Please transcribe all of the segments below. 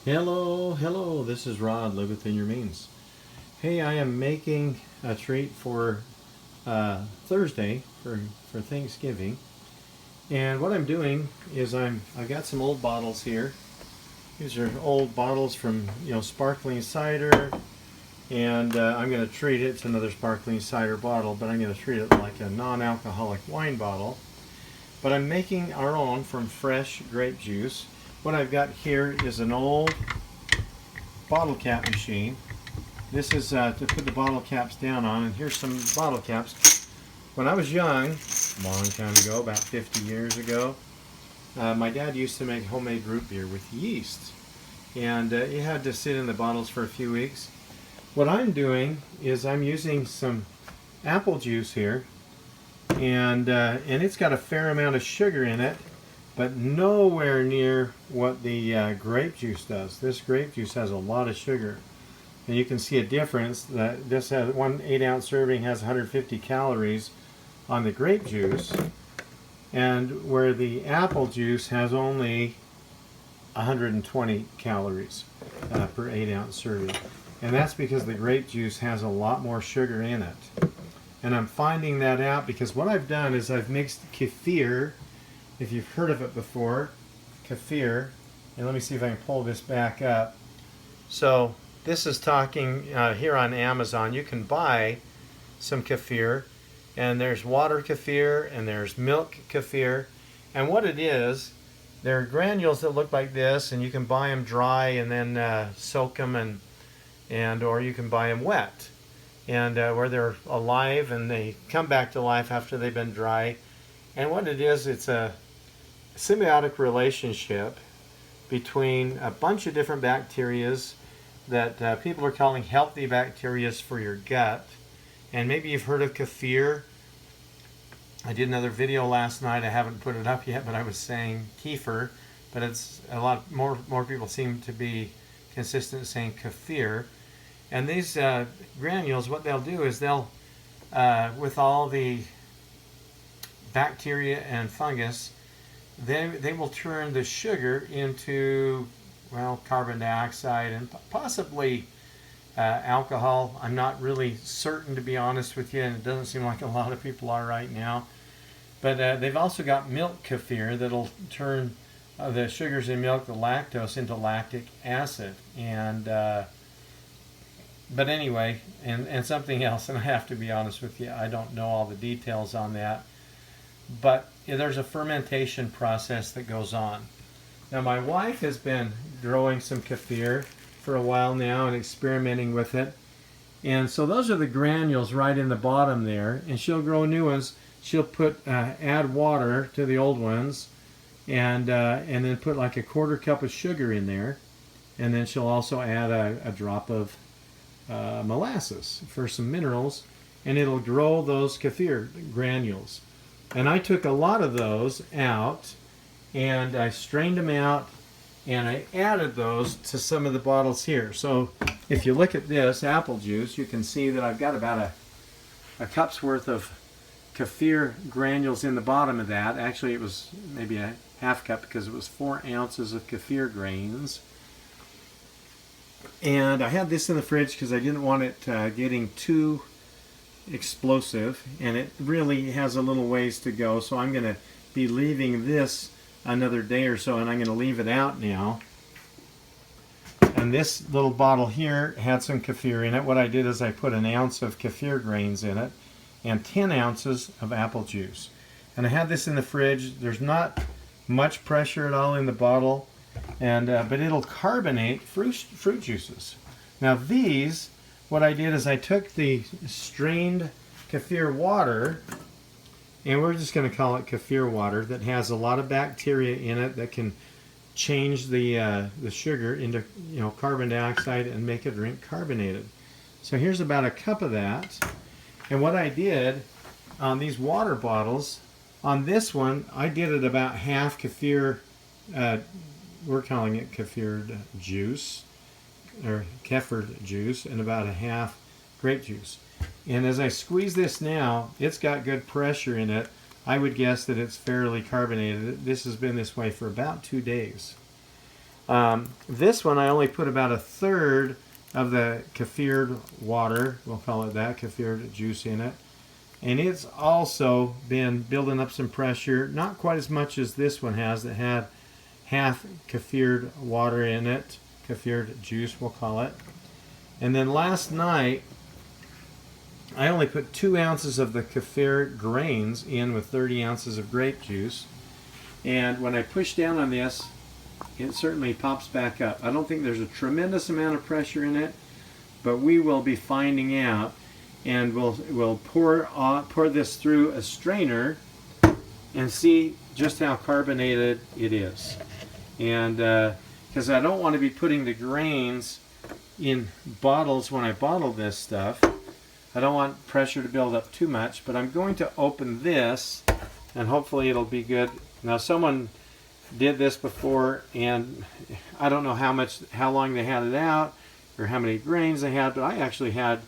Hello, this is Rod, Live Within Your Means. Hey, I am making a treat for Thursday for Thanksgiving. And what I'm doing is I've got some old bottles here. These are old bottles from, sparkling cider. And I'm going to treat it, it's another sparkling cider bottle, but I'm going to treat it like a non-alcoholic wine bottle. But I'm making our own from fresh grape juice. What I've got here is an old bottle cap machine. This is to put the bottle caps down on, and here's some bottle caps. When I was young, a long time ago, about 50 years ago, my dad used to make homemade root beer with yeast, and you had to sit in the bottles for a few weeks. What I'm doing is I'm using some apple juice here, and it's got a fair amount of sugar in it, but nowhere near what the grape juice does. This grape juice has a lot of sugar, and you can see a difference that this has one 8-ounce serving has 150 calories on the grape juice, and where the apple juice has only 120 calories per 8-ounce serving. And that's because the grape juice has a lot more sugar in it. And I'm finding that out because what I've done is I've mixed kefir, if you've heard of it before, kefir, and let me see if I can pull this back up. So this is talking here on Amazon. You can buy some kefir, and there's water kefir and there's milk kefir. And what it is, they're granules that look like this, and you can buy them dry and then soak them, and or you can buy them wet, and where they're alive and they come back to life after they've been dry. And what it is, it's a symbiotic relationship between a bunch of different bacterias that people are calling healthy bacteria for your gut. And maybe you've heard of kefir. I did another video last night. I haven't put it up yet, but I was saying kefir, but it's a lot more people seem to be consistent saying kefir. And these granules, what they'll do is they'll, with all the bacteria and fungus, they will turn the sugar into, well, carbon dioxide and possibly alcohol. I'm not really certain, to be honest with you, and it doesn't seem like a lot of people are right now. But they've also got milk kefir that'll turn the sugars in milk, the lactose, into lactic acid. And but anyway, and something else, and I have to be honest with you, I don't know all the details on that. But there's a fermentation process that goes on. Now, my wife has been growing some kefir for a while now and experimenting with it. And so those are the granules right in the bottom there. And she'll grow new ones. She'll put add water to the old ones, and then put like a 1/4 cup of sugar in there. And then she'll also add a drop of molasses for some minerals, and it'll grow those kefir granules. And I took a lot of those out, and I strained them out, and I added those to some of the bottles here. So if you look at this apple juice, you can see that I've got about a cup's worth of kefir granules in the bottom of that. Actually, it was maybe a 1/2 cup because it was 4 ounces of kefir grains. And I had this in the fridge because I didn't want it getting too explosive, and it really has a little ways to go, so I'm going to be leaving this another day or so, and I'm going to leave it out now. And this little bottle here had some kefir in it. What I did is I put 1 ounce of kefir grains in it and 10 ounces of apple juice. And I had this in the fridge. There's not much pressure at all in the bottle, and but it'll carbonate fruit juices. Now these, what I did is I took the strained kefir water, and we're just going to call it kefir water, that has a lot of bacteria in it that can change the sugar into carbon dioxide and make a drink carbonated. So here's about a cup of that. And what I did on these water bottles, on this one I did it about half kefir. We're calling it kefir juice, or kefir juice, and about 1/2 grape juice. And as I squeeze this now, it's got good pressure in it. I would guess that it's fairly carbonated. This has been this way for about 2 days. This one I only put about a third of the kefir water, we'll call it that, kefir juice in it. And it's also been building up some pressure, not quite as much as this one has that had half kefir water in it, kefir juice we'll call it. And then last night I only put 2 ounces of the kefir grains in with 30 ounces of grape juice. And when I push down on this, it certainly pops back up. I don't think there's a tremendous amount of pressure in it, but we will be finding out. And we'll pour this through a strainer and see just how carbonated it is. And because I don't want to be putting the grains in bottles when I bottle this stuff. I don't want pressure to build up too much, but I'm going to open this and hopefully it'll be good. Now someone did this before and I don't know how long they had it out or how many grains they had, but I actually had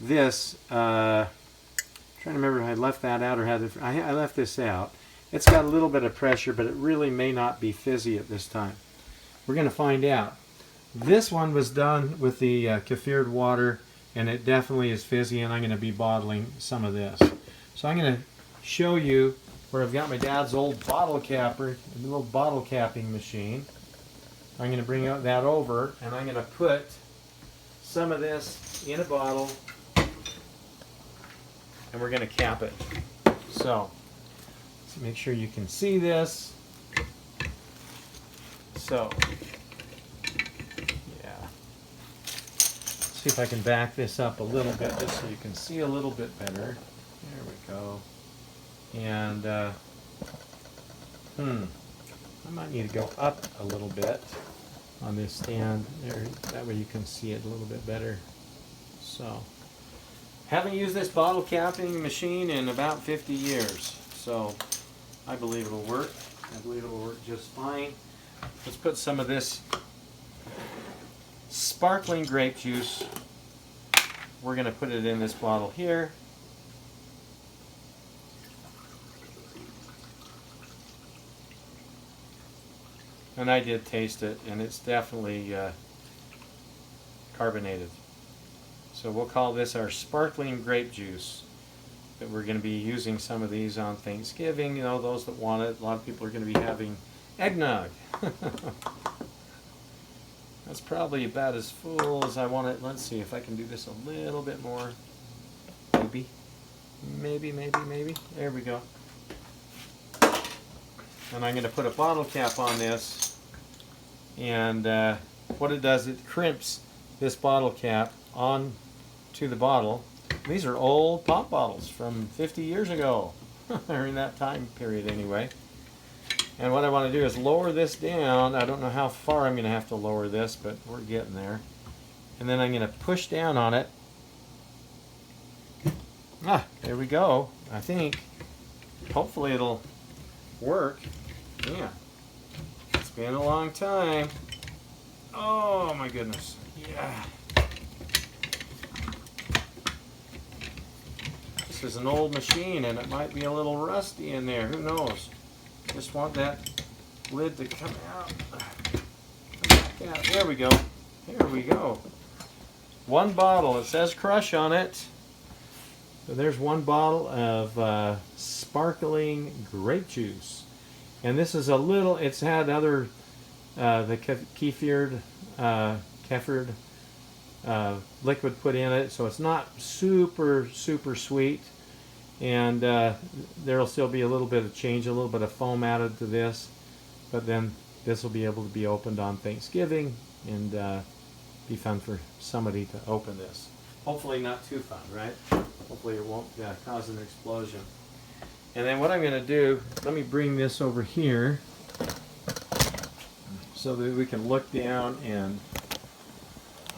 this, trying to remember if I left that out or had it, I left this out. It's got a little bit of pressure, but it really may not be fizzy at this time. We're going to find out. This one was done with the kefir water, and it definitely is fizzy, and I'm going to be bottling some of this. So I'm going to show you where I've got my dad's old bottle capper, a little bottle capping machine. I'm going to bring that over, and I'm going to put some of this in a bottle, and we're going to cap it. So, let's make sure you can see this. So, yeah. Let's see if I can back this up a little bit just so you can see a little bit better. There we go. And, I might need to go up a little bit on this stand there. That way you can see it a little bit better. So. Haven't used this bottle capping machine in about 50 years, so I believe it'll work. I believe it'll work just fine. Let's put some of this sparkling grape juice. We're going to put it in this bottle here. And I did taste it, and it's definitely carbonated. So we'll call this our sparkling grape juice. That we're going to be using some of these on Thanksgiving. You know, those that want it. A lot of people are going to be having eggnog. That's probably about as full as I want it. Let's see if I can do this a little bit more. Maybe. Maybe. There we go. And I'm going to put a bottle cap on this. And what it does, it crimps this bottle cap on to the bottle. These are old pop bottles from 50 years ago, or in that time period anyway. And what I want to do is lower this down. I don't know how far I'm going to have to lower this, but we're getting there. And then I'm going to push down on it. There we go. I think. Hopefully it'll work. Yeah. It's been a long time. Oh my goodness. Yeah. This is an old machine and it might be a little rusty in there. Who knows? Just want that lid to come out. Yeah, there we go. There we go. One bottle. It says crush on it. So there's one bottle of sparkling grape juice. And this is a little, it's had other, the kefir liquid put in it, so it's not super sweet, and there'll still be a little bit of change, a little bit of foam added to this, but then this will be able to be opened on Thanksgiving and be fun for somebody to open this. Hopefully not too fun, right? Hopefully it won't cause an explosion. And then what I'm going to do, let me bring this over here so that we can look down, and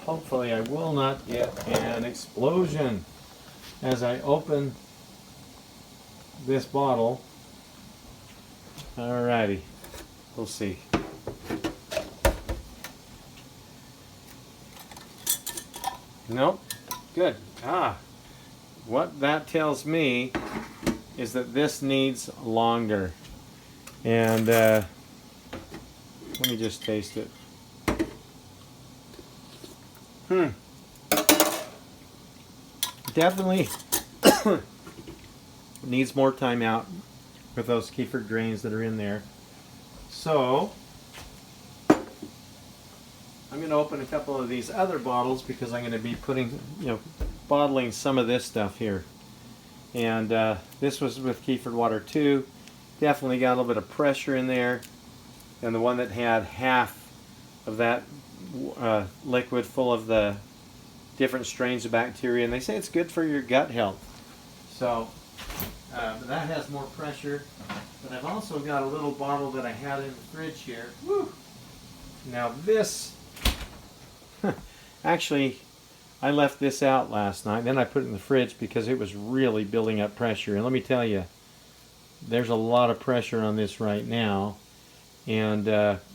hopefully I will not get an explosion as I open this bottle. Alrighty, we'll see. Nope, good. What that tells me is that this needs longer. And let me just taste it. Definitely needs more time out with those kefir grains that are in there. So I'm going to open a couple of these other bottles because I'm going to be putting, bottling some of this stuff here. And this was with kefir water too. Definitely got a little bit of pressure in there. And the one that had half of that liquid full of the different strains of bacteria, and they say it's good for your gut health. So that has more pressure. But I've also got a little bottle that I had in the fridge here. Woo! Now this, actually, I left this out last night. Then I put it in the fridge because it was really building up pressure. And let me tell you, there's a lot of pressure on this right now. And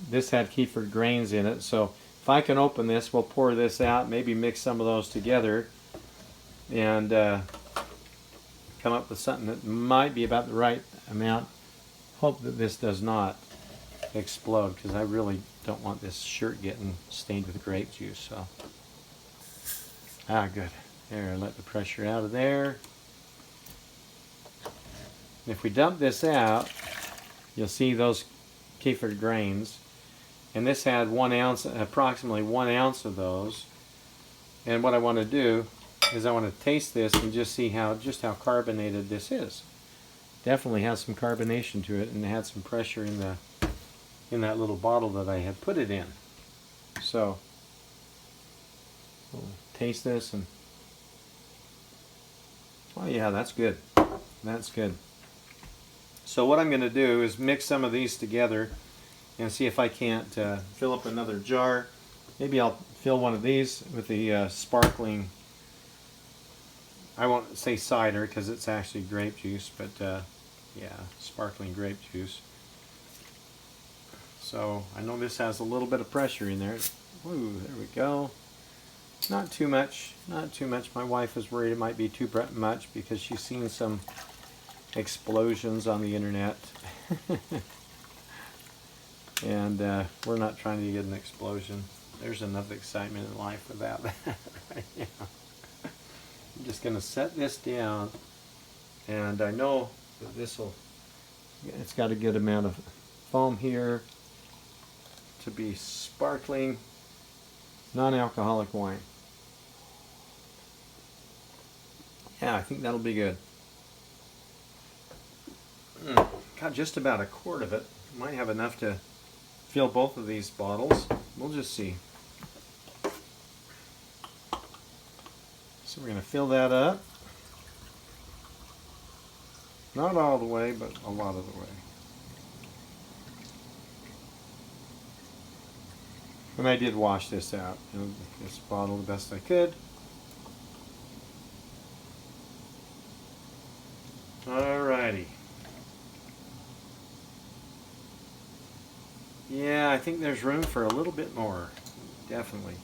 this had kefir grains in it. So if I can open this, we'll pour this out, maybe mix some of those together, and come up with something that might be about the right amount. Hope that this does not explode, because I really don't want this shirt getting stained with grape juice. So, good. There, let the pressure out of there. And if we dump this out, you'll see those kefir grains. And this had 1 ounce, approximately 1 ounce of those. And what I want to do is I want to taste this and just see just how carbonated this is. Definitely has some carbonation to it, and it had some pressure in that little bottle that I had put it in. So we'll taste this, and oh yeah, that's good. That's good. So what I'm going to do is mix some of these together and see if I can't fill up another jar. Maybe I'll fill one of these with the sparkling, I won't say cider because it's actually grape juice, but yeah, sparkling grape juice. So I know this has a little bit of pressure in there. Woo, there we go. Not too much, not too much. My wife is worried it might be too much because she's seen some explosions on the internet. And we're not trying to get an explosion. There's enough excitement in life without that right now. I'm just going to set this down, and I know that it's got a good amount of foam here to be sparkling, non-alcoholic wine. Yeah, I think that'll be good. Got just about a quart of it. Might have enough to fill both of these bottles. We'll just see. So we're going to fill that up. Not all the way, but a lot of the way. And I did wash this out, this bottle the best I could. Alrighty. Yeah, I think there's room for a little bit more. Definitely.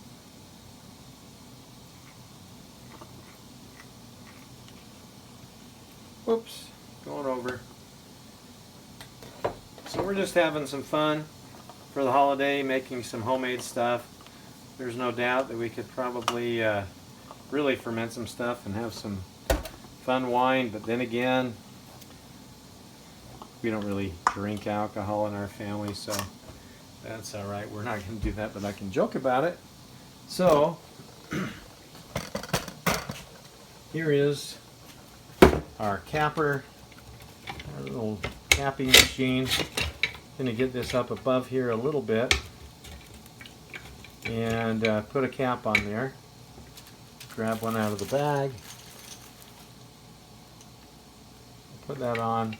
Whoops, going over. So we're just having some fun for the holiday, making some homemade stuff. There's no doubt that we could probably really ferment some stuff and have some fun wine, but then again, we don't really drink alcohol in our family, so that's all right. We're not going to do that, but I can joke about it. So here is our capper, our little capping machine. Going to get this up above here a little bit and put a cap on there. Grab one out of the bag. Put that on.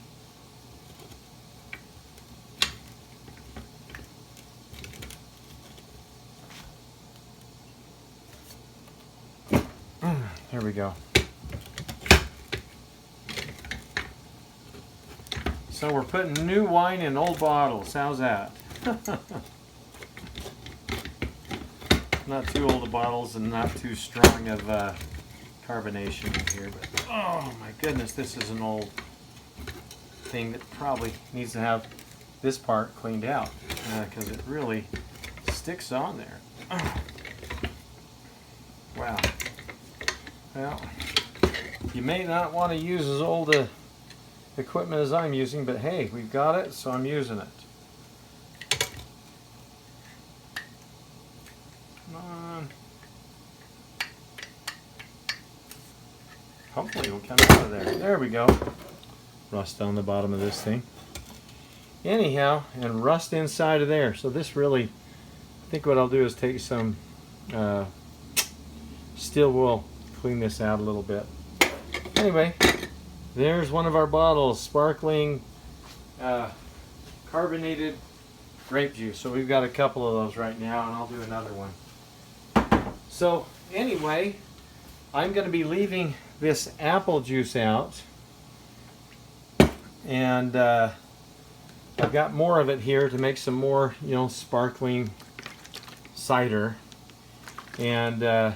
There we go. So we're putting new wine in old bottles. How's that? Not too old of bottles and not too strong of carbonation in here. But oh my goodness, this is an old thing that probably needs to have this part cleaned out because it really sticks on there. Well, you may not want to use as old equipment as I'm using, but hey, we've got it, so I'm using it. Come on. Hopefully it'll come out of there. There we go. Rust on the bottom of this thing. Anyhow, and rust inside of there. So this really, I think what I'll do is take some steel wool, clean this out a little bit. Anyway, there's one of our bottles, sparkling carbonated grape juice. So we've got a couple of those right now, and I'll do another one. So anyway, I'm going to be leaving this apple juice out, and I've got more of it here to make some more, sparkling cider, and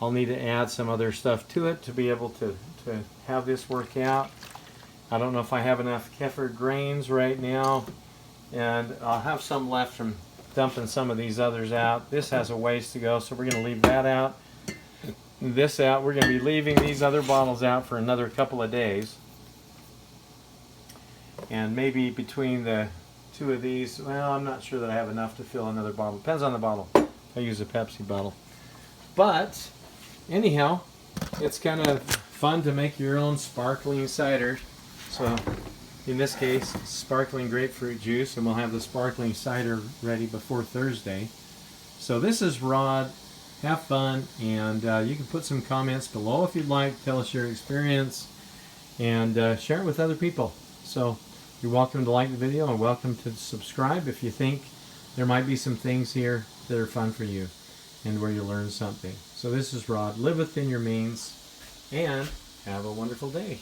I'll need to add some other stuff to it to be able to have this work out. I don't know if I have enough kefir grains right now, and I'll have some left from dumping some of these others out. This has a ways to go, so we're going to leave that out. This out. We're going to be leaving these other bottles out for another couple of days. And maybe between the two of these, well, I'm not sure that I have enough to fill another bottle. Depends on the bottle. I use a Pepsi bottle. But anyhow, it's kind of fun to make your own sparkling cider. So in this case, sparkling grapefruit juice, and we'll have the sparkling cider ready before Thursday. So this is Rod. Have fun, and you can put some comments below if you'd like. Tell us your experience, and share it with other people. So you're welcome to like the video, and welcome to subscribe if you think there might be some things here that are fun for you and where you learn something. So this is Rod. Live within your means, and have a wonderful day.